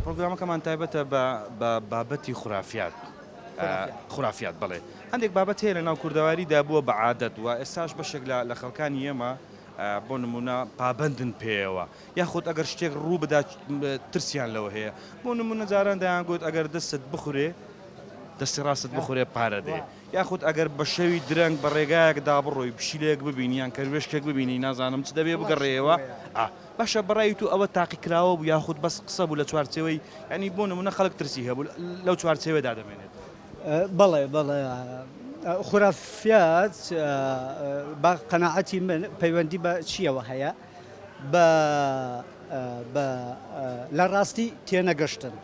پرۆگرامەکەمان تایبەتە بە بابەتی خورافات بڵێ هەندێک بابەت هەیە لە ناو کوردەواریدا بووە بە عادەت و ئێستاش بەشێک لە خەڵکانی ئێمە بۆ نمونە پابندن پێیەوە یاخود ئەگەر شتێک ڕوو بدات ترسیان لەوە هەیە بۆ نمونە جاران دەیانگوت ئەگەر دەستت بخورێ دەستی ڕاستت بخورێ پارە دێ یاخود ئەگەر بە شەوی درەنگ بە ڕێگایەکدا بڕۆی پشیلێک ببینیان کەروێشکێک ببینی نازانم چ دەبێ بگەڕێەوە باشە بەڕای تو ئەوە تاقیکراوە بوو یاخود بەس قسە بوو لە چوارچەوەی ینی بۆ نمونە خەڵک ترسی هەبوو لەو چوارچەوەدا دەمێنێت بەڵێ بەڵێ خورافات بە قەناعەتی من پەیوەندی بە چیەوە هەیە لە ڕاستی تێنەگەشتن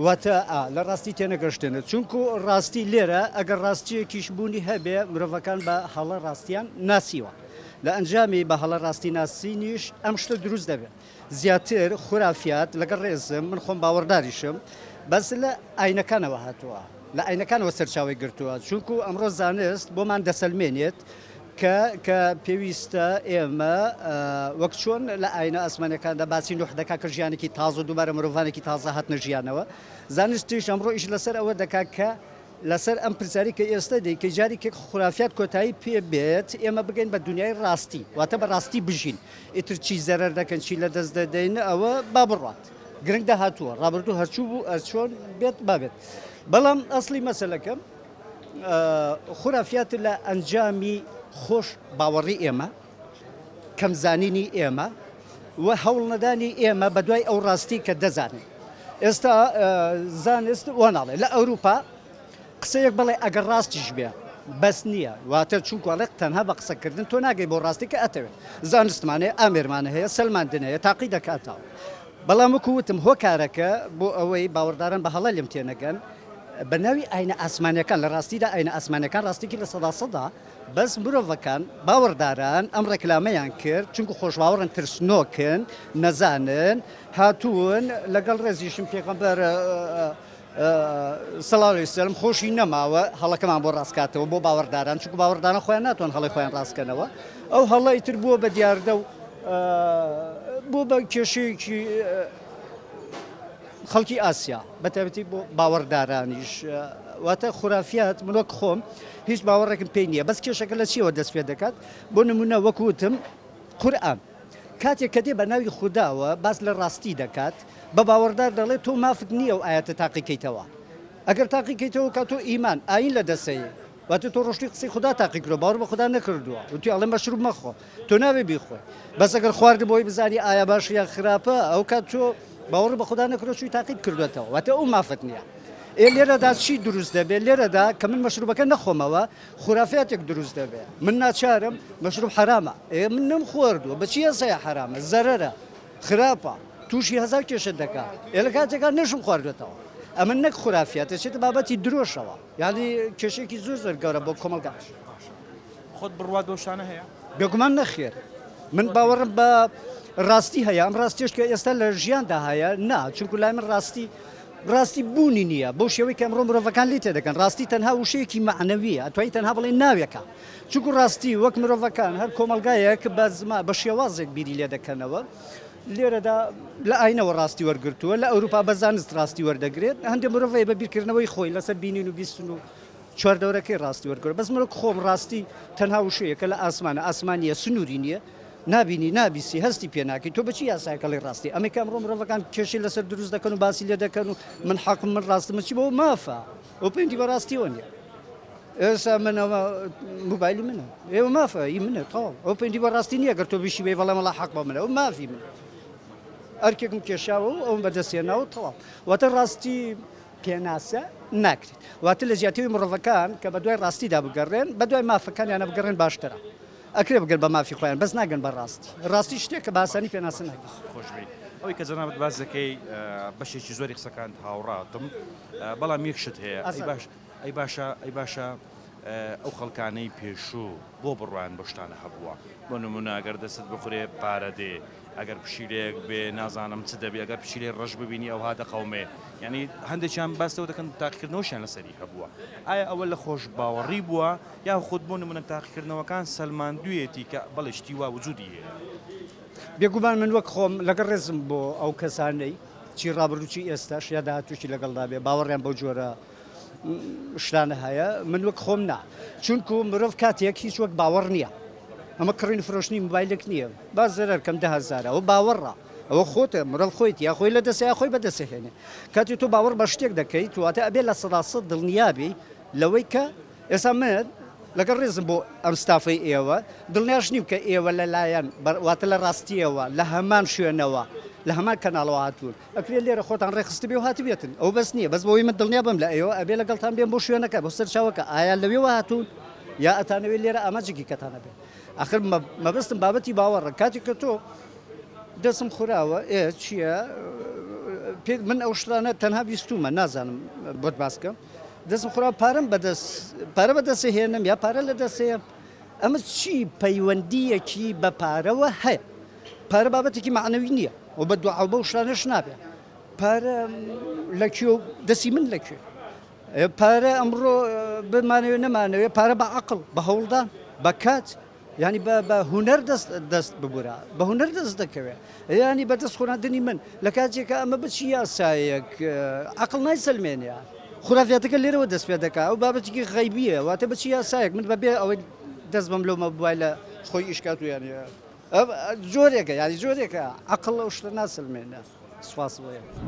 واتە لە ڕاستی تێنەگەشتنە چونکو ڕاستی لێرە ئەگەر ڕاستیەکیش بوونی هەبێ مرۆڤەکان بە هەڵە ڕاستیان ناسیوە لە ئەنجامی بە هەڵە ڕاستی ناسینیش ئەم شتە دروست دەبێت زیاتر خورافات لەگەڵ ڕێزم من خۆم باوەڕداریشم بەس لە ئاینەکانەوە هاتووە لە ئاینەکانەوە سەرچاوی گرتووە چونکو ئەمڕۆ زانست بۆمان دەسەلمێنێت کە پێویستە ئێمە وەک چۆن لە ئاینە ئاسمانەکاندا باسی نوحدەکا کە ژیانێکی تازە و دووبارە مرۆڤانێکی تازە هاتنە ژیانەوە زانستیش ئەمڕۆ ئیش لەسەر ئەوە دەکات کە لەسەر ئەم پرسیاری کە ئێستا دەیکە جارێکی خورافات کۆتایی پێ بێت ئێمە بگەین بە دنیای ڕاستی واتە بە ڕاستی بژین ئیتر چی زەرەر دەکەن چی لە دەست دەدەین ئەوە با بڕات گرنگ داهاتووە ڕابردوو هەرچوو بوو ئەچۆن بێت بابێت بەڵام ئەسلی مەسەلەکەم خورافات لە ئەنجامی خۆش باوەڕی ئێمە کەمزانینی ئێمە و هەوڵ نەدانی ئێمە بە دوای ئەو ڕاستی کە دەزانین ئێستا زانست واناڵێ لە ئەوروپا قسەیەک بڵێ ئەگەر ڕاستیش بێ بەس نییە واتە چونکوڵێک تەنها بە قسەکردن تۆ ناگەی بۆ ڕاستی کە ئەتەوێت زانستمانەیە ئامێرمانە هەیە سەلماندن هەیە تاقی دەکاتەوە بەڵام وەکووتم هۆکارەکە بۆ ئەوەی باوەڕداران بە هەڵە لێم تێنەگەن بە ناوی ئاینە ئاسمانەکان لە ڕاستیدا ئاینە ئاسمانەکان ڕاستیکی لە سەدا بەس مرۆڤەکان باوەڕداران ئەم ڕێکلامەیان کرد چونکو خۆشباوەڕن ترسنۆکن نەزانن هاتوون لەگەڵ ڕێزیشم پێغەمبەر سەڵاو عەلەیهی وسەلەم خۆشی نەماوە هەڵەکەمان بۆ ڕاستکاتەوە بۆ باوەڕداران چونکو باوەڕداران خۆیان ناتوان هەڵی خۆیان ڕاستکەنەوە ئەو هەڵە ئیتر بووە بە دیاردە و بۆ بە کێشەیەکی خەڵکی ئاسیا بە تایبەتی بۆ باوەڕدارانیش واتە خورافات منۆک خۆم هیچ باوەڕێکم پێی نییە بەس کێشەکە لە چیەوە دەست پێ دەکات بۆ نمونە وەکوتم قورئان کاتێک کە دێ بە ناوی خودداوە باس لە ڕاستی دەکات بە باوەڕدار دەڵێت تۆ مافت نییە و ئاەتە تاقیکەیتەوە ئەگەر تاقیکەیتەوە کە تۆ ئیمان ئاین لە دەسەیە واتە تۆ ڕۆشتی قسەی خوددا تاقی کرۆ باوەڕ بە خوددا نەکردووە وتی ئەڵێ مەشروب مەخۆ تۆ ناوێ بیخۆی بەس ئەگەر خوارد بۆی بزانی ئایا باش یا خراپە ئەو کات تۆ باوەڕ بە خوددا نەکرۆ چووی تاقیت کردوێتەوە واتە ئەو مافت نییە لێرەدا چی دروست دەبێت لێرەدا کە من مەشروبەکە نەخۆمەوە خورافاتێک دروست دەبێت من ناچارم مەشروب حرامە من نم خواردووە بەچی ئەسەیە حرامە زەرەرە خراپە تووشی هەزار کێشە دەکات لە کاتێکا نەشم خواردوێتەوە ئەمە نەک خورافاتە چێتە بابەتی درۆشەوە یعنی کێشێکی زۆر گەورە بۆ کۆمەلگا خۆت بڕوات بۆ شانە هەیە بێگومان نەخێر من باوەڕم بە ڕاستی هەیە ئەم ڕاستیش کە ئێستا لە ژیاندا هەیە نا چونکو لای من ڕاستی بوونی نییە بۆ شێوەی کە ئەمڕۆ مرۆڤەکان لی تێدەکەن ڕاستی تەنها وشەیەکی معنەویە ئەتوانی تەنها بڵێ ناوێکە چونکو ڕاستی وەک مرۆڤەکان هەر کۆمەلگایەک بە شێوازێک بیری لێ دەکەنەوە لێرەدا لە ئاینەوە ڕاستی وەرگرتووە لە ئەوروپا بە زانست ڕاستی وەردەگرێت هەندێک مرۆڤەیە بە بیرکردنەوەی خۆی لەسەر بینین و بیستن و چواردەورەکەی ڕاستی وەرگرت بەس مرۆڤ خۆم ڕاستی تەنها وشەیەکە لە ئاسمانیە سنووری نییە نابینی نابیسی هەستی پێ ناکەی تۆ بچی یاسایەکەڵی ڕاستی ئەمە کە ئەمڕۆ مرۆڤەکان کێشەی لەسەر دروست دەکەن و باسی لێ دەکەن و من حەقم من ڕاستم چی بۆ مافە ئەو پێنجی بەڕاستیەوە نیە ئێستا منەوە موبایلی منە ئێوە مافە ئی منە تەواو ئەو پێنجی بەڕاستی نییە گەر تۆ بیشی بێ بەڵام وەڵا حەق بە منە ئەو مافی منە ئەرکێکم کێشاوە و ئەوم بەدەستێناوە تەواو واتە ڕاستی پێناسە ناکرێت واتە لە زیاتری مرۆڤەکان کە بە دوای ڕاستیدا بگەڕێن بە دوای مافەکانیانە بگەڕێن باشترە ئەکرێ بگەن بە مافی خۆیان بەس ناگەن بە ڕاستی شتێک کە باسانی پێناسە ناکەس خۆشبی ئەوەی کە جەنابەت باس دەکەی بەشێکی زۆری قسەکان هاوڕاتم بەڵام یەکشت هەیە ئەی باشە ئەو خەڵکانەی پێشوو بۆ بڕوان بۆ شتانە هەبووە بۆ نمونە ئەگەر دەست بخورێ پارە دێ ئەگەر پشیلێک بێ نازانم چ دەبێ ئەگەر پشیلێ ڕەش ببینی ئەو هاتە قەومێ یعنی هەندێکیان باستەوە دەکەن تاقیکردنەوەشیان لەسەری هەبووە ئایا ئەوە لە خۆش باوەڕی بووە یا خۆت بۆ نمونە تاقیکردنەوەکان سەلماندوویەتی کە بەڵێ شتی وا وجودی هەیە بێگومان من وەک خۆم لەگەڵ ڕێزم بۆ ئەو کەسانەی چی ڕابردووچی ئێستاش یا داهاتووشی لەگەڵدا بێ باوەڕیان بەو جۆرە شتانە هەیە من وەک خۆم نا چونکو مرۆڤ کاتێک هیچ وەک باوەڕ نییە ئەمە کڕین فرۆشتنی موبایلێک نییە با زەرەر کەم 10,000 ئەوە باوەڕە ئەوە خۆتە مرۆڤ خۆیت یا خۆی لە دەسەیە خۆی بەدەسەهێنێ کاتی تۆ باوەڕ بە شتێک دەکەیت واتە ئەبێ لە 100% دڵنیابی لەوەی کە ئێستا من لەگەڵ ڕێزم بۆ ئەم ستافەی ئێوە دڵنیاش نیم کە ئێوە لەلایەن واتە لە ڕاستیەوە لە هەمان شوێنەوە لە هەمان کەناڵەوە هاتوون ئەکرێ لێرە خۆتان ڕێخستی بێ و هاتبێتن ئەو بەس نییە بەس بۆی من دڵنیا بم لە ئێوە ئەبێ لەگەڵتان بێن بۆ شوێنەکە بۆ سەرچاوەکە ئایا لەوێوە هاتوون یا ئەتانەوێت لێرە ئاماجێکی کەتانە بێت ئاخر مەبەستم بابەتی باوەڕە کاتی کە تۆ دەسم خوراوە چییە من ئەو شتانە تەنها بیستومە نازانم بۆت باسکەم دەسم خورا پارە بەدەسەهێنم یا پارە لە دەسەیە ئەمە چی پەیوەندیەکی بە پارەوە هەیە پارە بابەتێکی معنەوی نییە و بە دوعاو بەو شتانەش نابێ پارە لەکوێ دەسی من لەکوێ پارە ئەمڕۆ بمانەوێ نەمانەوێ پارە بە عەقڵ بە هەوڵدان بە کات ینی بە هوەر دەست ببورە بە هوەر دەست دەکەوێت ینی بەدەست خۆراندنی من لە کاتێکە ئەمە بچی یاسایەک عەقڵ نایسەلمێنێ خورافاتەکە لێرەوە دەست پێ دەکات ئەو بابەتێکی غەیبیە واتە بچی یاسایەک من بەبێ ئەوەی دەست بەم لەو مۆبایلە خۆی ئیشکات و یانی جۆرێکە ینی جۆرێکە عەقڵ ئەو شتە ناسەلمێنە سوپاس بۆیە